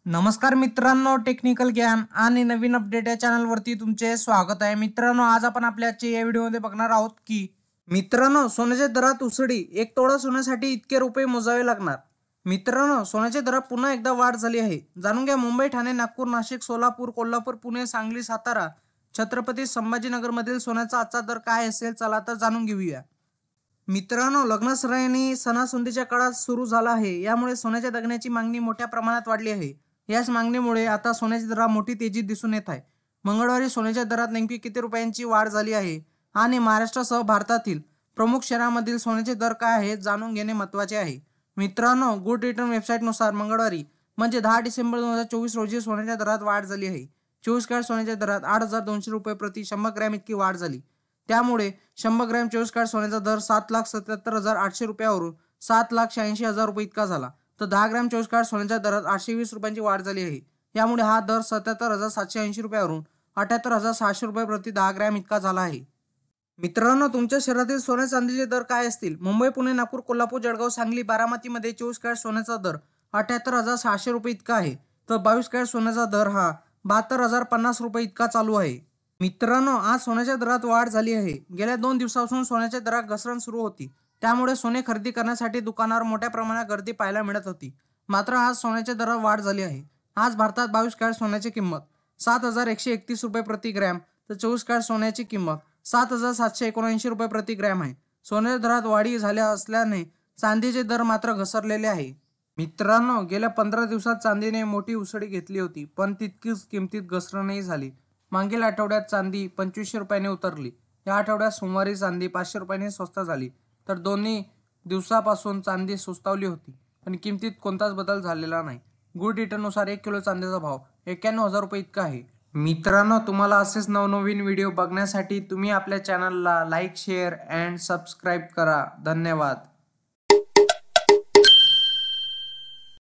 नमस्कार मित्रांनो, टेक्निकल ज्ञान आणि नवीन अपडेट या चॅनलवरती तुमचे स्वागत आहे. मित्रांनो, आज आपण आपल्या आजच्या या व्हिडिओमध्ये बघणार आहोत की मित्रांनो, सोन्याच्या दरात उसळी. एक तोळा सोन्यासाठी इतके रुपये मोजावे लागणार. मित्रांनो, सोन्याच्या दरात पुन्हा एकदा वाढ झाली आहे. जाणून घ्या मुंबई, ठाणे, नागपूर, नाशिक, सोलापूर, कोल्हापूर, पुणे, सांगली, सातारा, छत्रपती संभाजीनगरमधील सोन्याचा आजचा दर काय असेल, चला तर जाणून घेऊया. मित्रांनो, लग्नसराई सणासुदीच्या काळात सुरू झाला आहे. यामुळे सोन्याच्या दागिन्याची मागणी मोठ्या प्रमाणात वाढली आहे. याच मागणीमुळे आता सोन्याच्या दरात मोठी तेजी दिसून येत आहे. मंगळवारी सोन्याच्या दरात नेमकी किती रुपयांची वाढ झाली आहे आणि महाराष्ट्रासह भारतातील प्रमुख शहरांमधील सोन्याचे दर काय आहेत जाणून घेणे महत्त्वाचे आहे. मित्रांनो, गुड रिटर्न वेबसाईटनुसार मंगळवारी म्हणजे 10 डिसेंबर 2024 रोजी सोन्याच्या दरात वाढ झाली आहे. 24 कॅरेट सोन्याच्या दरात 8,200 रुपये प्रति 100 ग्रॅम इतकी वाढ झाली. त्यामुळे 100 ग्रॅम 24 कॅरेट सोन्याचा दर 7,77,800 रुपयावरून 7,86,000 रुपये इतका झाला. तर 10 ग्रॅम 24 कॅरेट सोन्याच्या दरात 820 रुपयांची वाढ झाली आहे. यामुळे हा दर 77,780 रुपयावरून 78,600 रुपये प्रति 10 ग्रॅम इतका झाला आहे. मित्रांनो, तुमच्या शहरातील सोन्या चांदीचे दर काय असतील? मुंबई, पुणे, नागपूर, कोल्हापूर, जळगाव, सांगली, बारामतीमध्ये 24 कॅरेट सोन्याचा दर 78,600 रुपये इतका आहे. तर 22 कॅरेट सोन्याचा दर हा 72,050 रुपये इतका चालू आहे. मित्रांनो, आज सोन्याच्या दरात वाढ झाली आहे. गेल्या 2 दिवसापासून सोन्याच्या दरात घसरण सुरू होती. त्यामुळे सोने खरेदी करण्यासाठी दुकानावर मोठ्या प्रमाणात गर्दी पाहायला मिळत होती. मात्र आज सोन्याच्या दरात वाढ झाली आहे. आज भारतात 22 कॅरेट सोन्याची किंमत 7,131 रुपये प्रति ग्रॅम, तर 24 कॅरेट सोन्याची किंमत 7,779 रुपये प्रति ग्रॅम आहे. सोन्याच्या दरात वाढी झाल्या असल्याने चांदीचे दर मात्र घसरलेले आहे. मित्रांनो, गेल्या 15 दिवसात चांदीने मोठी उसळी घेतली होती, पण तितकीच किमतीत घसरणही झाली. मागील आठवड्यात चांदी 2500 रुपयांनी उतरली. या आठवड्यात सोमवारी चांदी 500 रुपयांनी स्वस्त झाली. तर दोन्ही दिवसापासून चांदी सुस्तावली होती, पण किमतीत कोणताच बदल झालेला नाही. गुड रिटर्ननुसार 1 किलो चांदीचा भाव 91,000 रुपये इतका आहे. मित्रांनो, तुम्हाला असेच नवनवीन व्हिडिओ बघण्यासाठी तुम्ही आपल्या चॅनलला लाईक, शेअर अँड सबस्क्राईब करा. धन्यवाद.